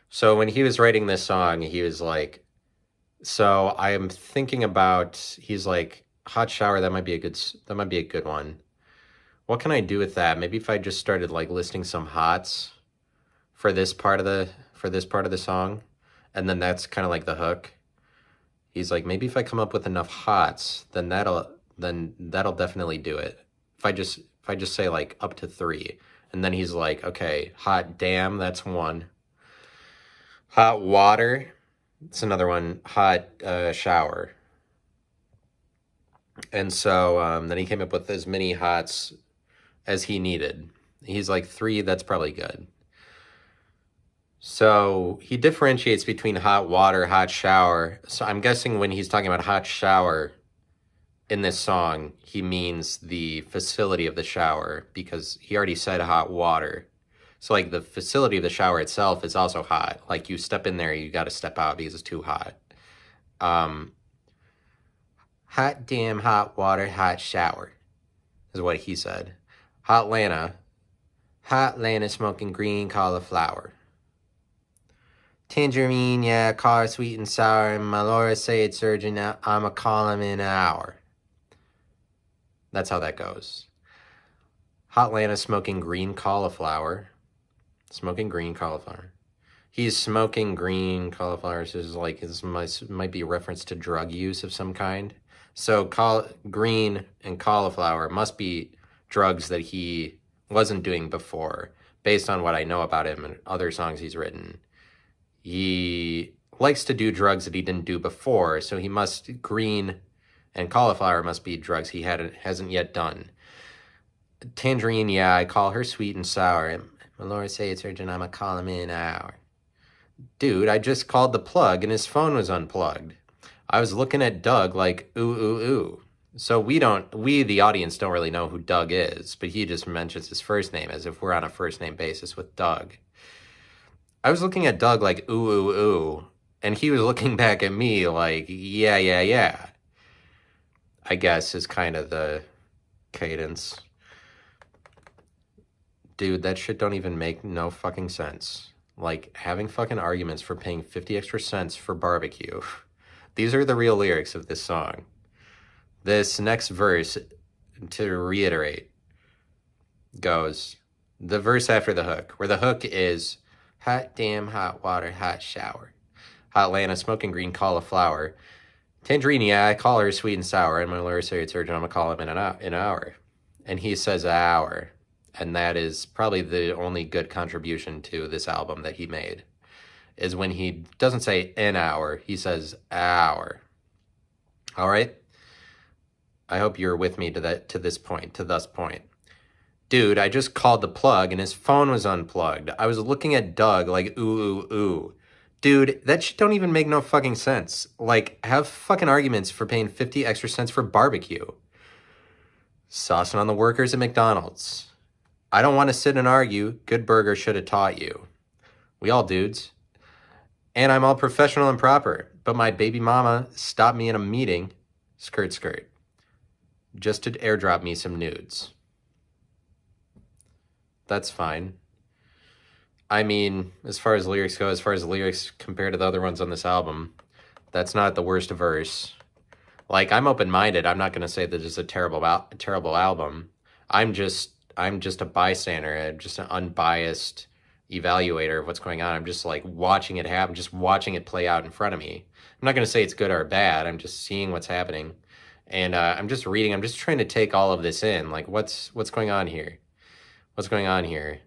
So when he was writing this song, he was like, so I am thinking about, he's like, hot shower, that might be a good one. What can I do with that? Maybe if I just started like listing some hots for this part of the song, and then that's kind of like the hook. He's like, maybe if I come up with enough hots, then that'll definitely do it. If I just say like up to 3, and then he's like, okay, hot damn, that's one. Hot water, it's another one. Hot shower. And so then he came up with as many hots as he needed. He's like 3, that's probably good. So he differentiates between hot water, hot shower. So I'm guessing when he's talking about hot shower in this song, he means the facility of the shower because he already said hot water. So like the facility of the shower itself is also hot. Like you step in there, you got to step out because it's too hot. Um, hot damn hot water, hot shower is what he said. Hot Lana smoking green cauliflower. Tangerine, yeah, car sweet and sour, and my Laura say it's urgent, I'ma call him in an hour. That's how that goes. Hot Lana smoking green cauliflower. Smoking green cauliflower. He's smoking green cauliflower. So this might be a reference to drug use of some kind. So green and cauliflower must be drugs that he wasn't doing before, based on what I know about him and other songs he's written. He likes to do drugs that he didn't do before, so green and cauliflower must be drugs he hasn't yet done. Tangerine, yeah, I call her sweet and sour. My Laura say it's urgent, I'ma call him in an hour. Dude, I just called the plug and his phone was unplugged. I was looking at Doug like, ooh, ooh, ooh. So we, the audience, don't really know who Doug is, but he just mentions his first name as if we're on a first name basis with Doug. I was looking at Doug like, ooh, ooh, ooh, and he was looking back at me like, yeah, yeah, yeah. I guess is kind of the cadence. Dude, that shit don't even make no fucking sense. Like, having fucking arguments for paying 50 extra cents for barbecue. These are the real lyrics of this song. This next verse, to reiterate, goes, the verse after the hook, where the hook is, hot damn hot water, hot shower. Hot Lana smoking green cauliflower. Tangerine, yeah, I call her sweet and sour, and my lawyer say it's urgent, I'm gonna call him in an hour. And he says hour. And that is probably the only good contribution to this album that he made, is when he doesn't say an hour, he says hour. All right? I hope you're with me to this point. Dude, I just called the plug and his phone was unplugged. I was looking at Doug like, ooh, ooh, ooh. Dude, that shit don't even make no fucking sense. Like, have fucking arguments for paying 50 extra cents for barbecue. Saucing on the workers at McDonald's. I don't want to sit and argue. Good burger should have taught you. We all dudes. And I'm all professional and proper. But my baby mama stopped me in a meeting, skirt, skirt, just to airdrop me some nudes. That's fine. I mean, as far as lyrics go, as far as lyrics compared to the other ones on this album, that's not the worst verse. Like, I'm open-minded. I'm not going to say that it's a terrible album. I'm just a bystander, just an unbiased evaluator of what's going on. I'm just like watching it happen, just watching it play out in front of me. I'm not going to say it's good or bad. I'm just seeing what's happening. And I'm just reading. I'm just trying to take all of this in. Like, what's going on here? What's going on here?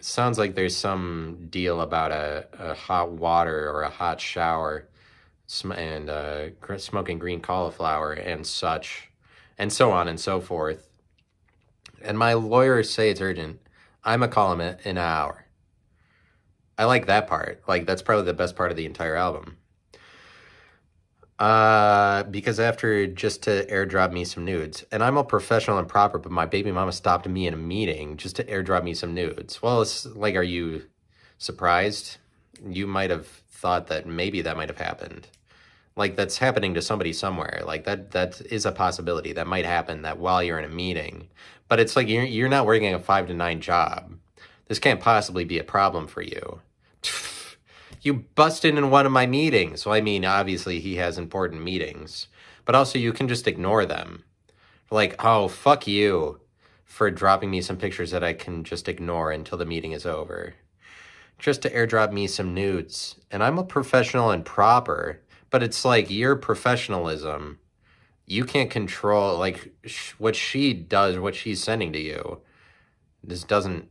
Sounds like there's some deal about a hot water or a hot shower and smoking green cauliflower and such, and so on and so forth. And my lawyers say it's urgent. I'ma call him in an hour. I like that part. Like, that's probably the best part of the entire album. Because after just to airdrop me some nudes, and I'm all professional and proper, but my baby mama stopped me in a meeting just to airdrop me some nudes. Well, it's like, are you surprised? You might have thought that maybe that might have happened. Like, that's happening to somebody somewhere. Like, that is a possibility. That might happen, that while you're in a meeting. But it's like you're not working a 5 to 9 job. This can't possibly be a problem for you. You busted in one of my meetings. Well, I mean, obviously he has important meetings. But also you can just ignore them. Like, oh, fuck you for dropping me some pictures that I can just ignore until the meeting is over. Just to airdrop me some nudes. And I'm a professional and proper. But it's like your professionalism, you can't control, like, what she does, what she's sending to you. This doesn't,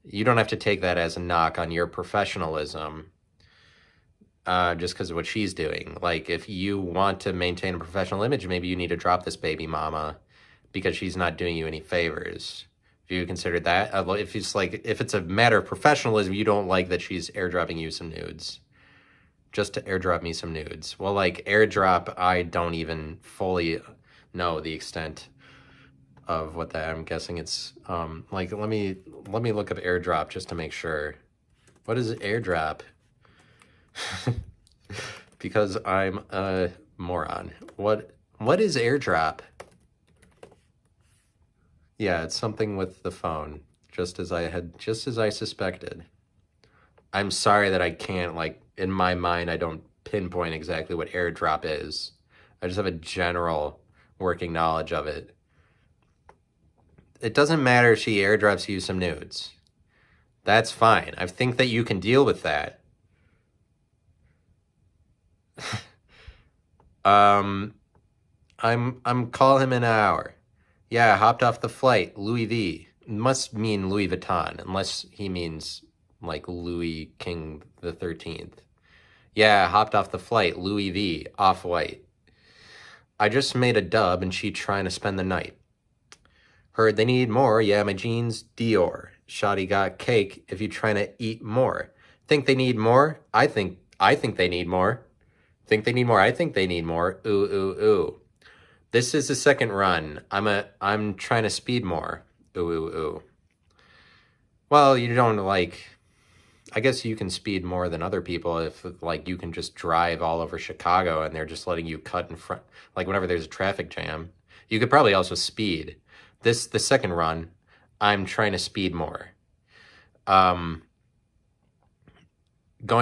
you don't have to take that as a knock on your professionalism just because of what she's doing. Like, if you want to maintain a professional image, maybe you need to drop this baby mama because she's not doing you any favors. If you considered that? If it's like, if it's a matter of professionalism, you don't like that she's airdropping you some nudes. Just to airdrop me some nudes. Well, like airdrop, I don't even fully know the extent of what that. I'm guessing it's like let me look up airdrop just to make sure. What is airdrop? Because I'm a moron. What is airdrop? Yeah, it's something with the phone, just as I suspected. I'm sorry that I can't, like, in my mind, I don't pinpoint exactly what airdrop is. I just have a general working knowledge of it. It doesn't matter if she airdrops you some nudes. That's fine. I think that you can deal with that. I'm call him in an hour. Yeah, hopped off the flight. Louis V. Must mean Louis Vuitton, unless he means like Louis King the 13th. Yeah, hopped off the flight. Louis V. Off-White. I just made a dub and she trying to spend the night. Heard they need more. Yeah, my jeans Dior. Shawty got cake if you trying to eat more. Think they need more? I think they need more. Think they need more? I think they need more. Ooh, ooh, ooh. This is the second run. I'm trying to speed more. Ooh, ooh, ooh. Well, you don't like, I guess you can speed more than other people if like you can just drive all over Chicago and they're just letting you cut in front, like whenever there's a traffic jam. You could probably also speed. The second run, I'm trying to speed more. Going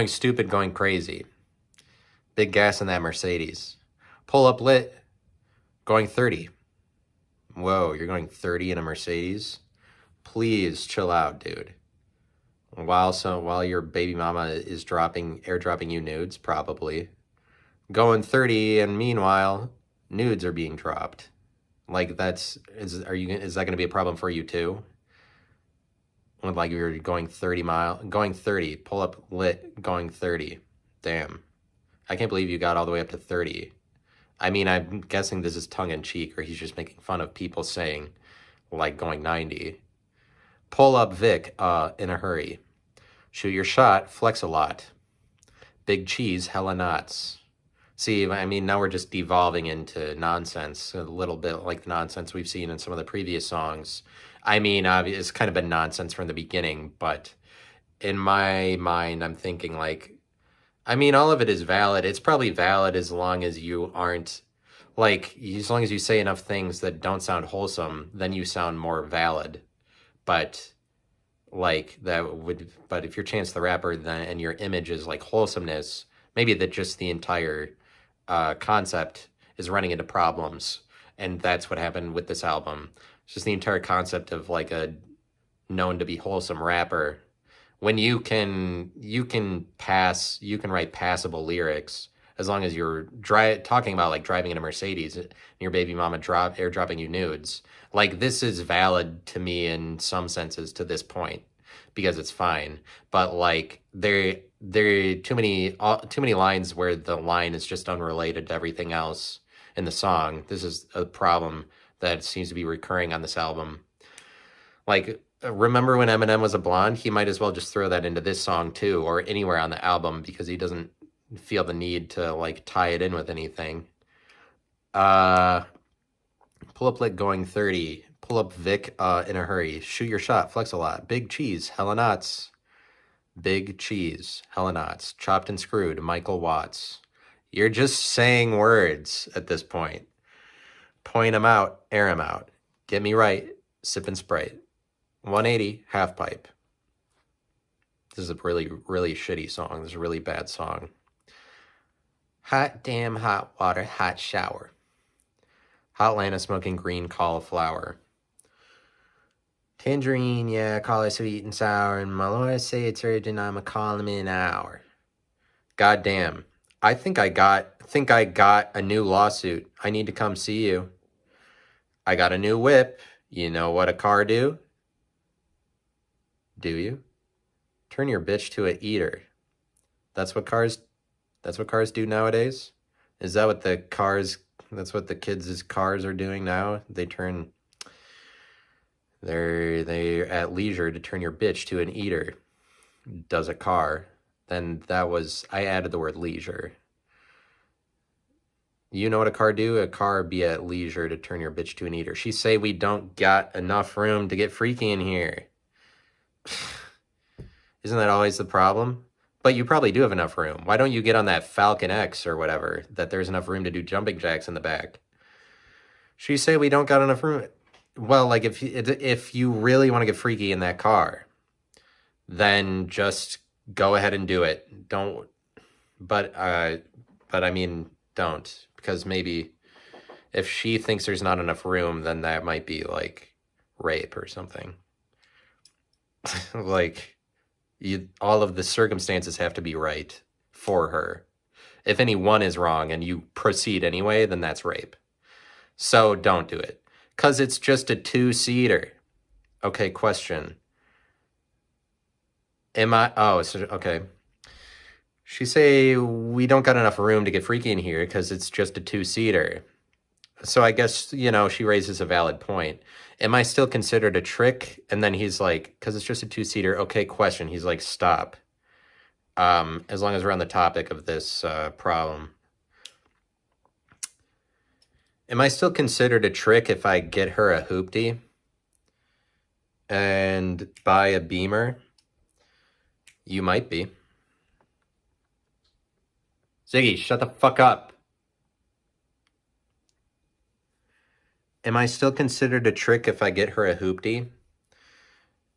stupid, going crazy. Big gas in that Mercedes. Pull up lit, going 30. Whoa, you're going 30 in a Mercedes? Please chill out, dude. While your baby mama is airdropping you nudes, probably. Going 30, and meanwhile, nudes are being dropped. Like is that going to be a problem for you too? When like you're going 30, pull up lit, going 30. Damn. I can't believe you got all the way up to 30. I mean, I'm guessing this is tongue in cheek, or he's just making fun of people saying like going 90. Pull up Vic in a hurry. Shoot your shot, flex a lot. Big cheese, hella knots. See, I mean, now we're just devolving into nonsense, a little bit like the nonsense we've seen in some of the previous songs. I mean, it's kind of been nonsense from the beginning, but in my mind, I'm thinking like, I mean, all of it is valid. It's probably valid as long as you aren't, like, as long as you say enough things that don't sound wholesome, then you sound more valid. But like but if you're Chance the Rapper then and your image is like wholesomeness, maybe that just the entire concept is running into problems, and that's what happened with this album. It's just the entire concept of like a known to be wholesome rapper. When you can write passable lyrics as long as you're talking about like driving in a Mercedes and your baby mama airdropping you nudes. Like, this is valid to me in some senses to this point because it's fine. But like there are too many lines where the line is just unrelated to everything else in the song. This is a problem that seems to be recurring on this album. Like, remember when Eminem was a blonde? He might as well just throw that into this song too, or anywhere on the album, because he doesn't feel the need to like tie it in with anything. Pull up lit, going 30. Pull up Vic in a hurry. Shoot your shot, flex a lot. Big cheese, hella knots. Big cheese, hella knots. Chopped and screwed, Michael Watts. You're just saying words at this point. Point them out, air them out. Get me right, sipping Sprite. 180, half pipe. This is a really, really shitty song. This is a really bad song. Hot damn hot water, hot shower. Hot Lana smoking green cauliflower. Tangerine, yeah, call it sweet and sour. And my lord say it's urgent, I'ma call him in an hour. Goddamn. I think I got a new lawsuit. I need to come see you. I got a new whip. You know what a car do? Do you? Turn your bitch to a eater. That's what cars do nowadays? Is that what that's what the kids' cars are doing now? They turn They're at leisure to turn your bitch to an eater. Does a car. Then I added the word leisure. You know what a car do? A car be at leisure to turn your bitch to an eater. She say we don't got enough room to get freaky in here. Isn't that always the problem? But you probably do have enough room. Why don't you get on that Falcon X or whatever, that there's enough room to do jumping jacks in the back? She say we don't got enough room. Well, like if you really want to get freaky in that car, then just go ahead and do it. Don't, but I mean, don't, because maybe if she thinks there's not enough room, then that might be like rape or something. Like, all of the circumstances have to be right for her. If any one is wrong and you proceed anyway, then that's rape. So don't do it. Because it's just a two-seater. Okay, question. Okay. She say, we don't got enough room to get freaky in here because it's just a two-seater. So I guess, she raises a valid point. Am I still considered a trick? And then he's like, because it's just a two-seater. Okay, question. He's like, stop. As long as we're on the topic of this problem. Am I still considered a trick if I get her a hoopty and buy a Beamer? You might be. Ziggy, shut the fuck up. Am I still considered a trick if I get her a hoopty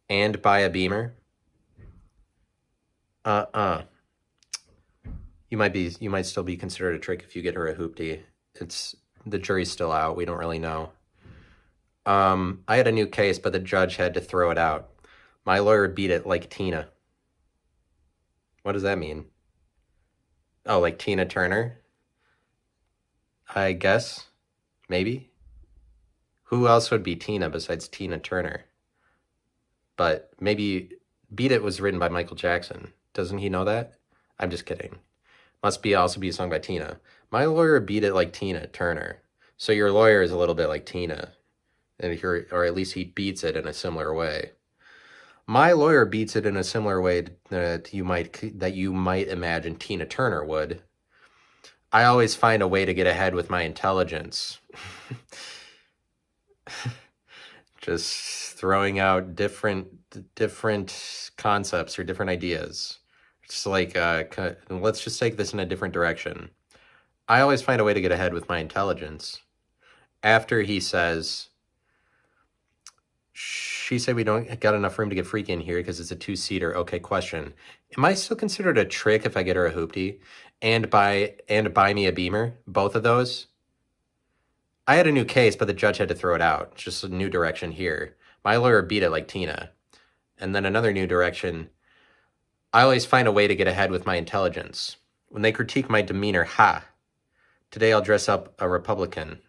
and buy a Beamer? You might still be considered a trick if you get her a hoopty. The jury's still out. We don't really know. I had a new case, but the judge had to throw it out. My lawyer beat it like Tina. What does that mean? Oh, like Tina Turner? I guess. Maybe. Who else would be Tina besides Tina Turner? But maybe Beat It was written by Michael Jackson. Doesn't he know that? I'm just kidding. Must also be a song by Tina. My lawyer beat it like Tina Turner. So your lawyer is a little bit like Tina. Or at least he beats it in a similar way. My lawyer beats it in a similar way that you might imagine Tina Turner would. I always find a way to get ahead with my intelligence. Just throwing out different concepts or different ideas. Just like, let's just take this in a different direction. I always find a way to get ahead with my intelligence. After he says, she said we don't got enough room to get freaky in here because it's a two-seater. Okay, question. Am I still considered a trick if I get her a hoopty and buy me a Beamer? Both of those? I had a new case, but the judge had to throw it out. Just a new direction here. My lawyer beat it like Tina. And then another new direction. I always find a way to get ahead with my intelligence. When they critique my demeanor, today I'll dress up a Republican.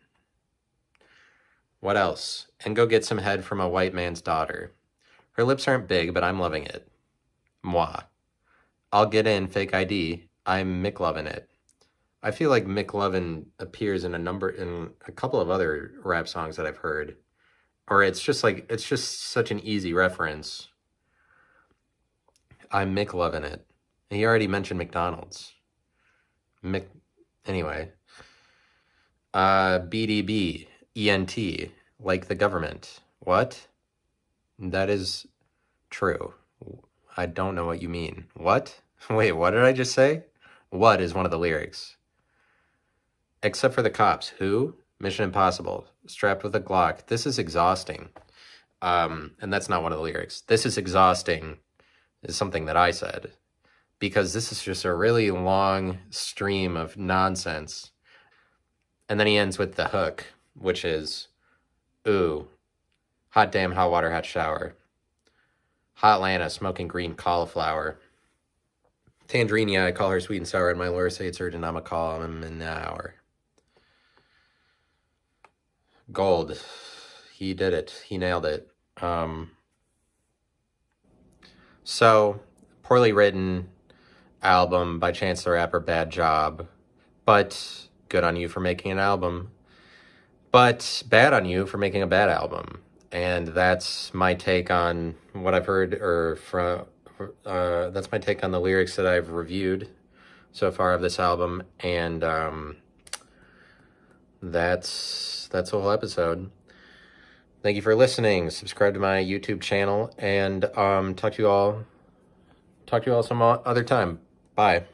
What else? And go get some head from a white man's daughter. Her lips aren't big, but I'm loving it. Moi. I'll get in, fake ID. I'm McLovin' it. I feel like McLovin appears in a couple of other rap songs that I've heard. Or it's just such an easy reference. I'm McLovin' it. And he already mentioned McDonald's. Anyway. BDB. ENT. Like the government. What? That is true. I don't know what you mean. What? Wait, what did I just say? What is one of the lyrics? Except for the cops. Who? Mission Impossible. Strapped with a Glock. This is exhausting. And that's not one of the lyrics. This is exhausting is something that I said. Because this is just a really long stream of nonsense. And then he ends with the hook, which is, ooh, hot damn, hot water, hot shower. Hot Lana, smoking green cauliflower. Tangerine, yeah, I call her sweet and sour, and my lawyer say it's urgent, I'ma call him in an hour. Gold. He did it. He nailed it. So, poorly written album by Chance the Rapper, bad job. But good on you for making an album. But bad on you for making a bad album. And that's my take on what I've heard, or that's my take on the lyrics that I've reviewed so far of this album. And that's the whole episode. Thank you for listening. Subscribe to my YouTube channel, and talk to you all some other time. Bye.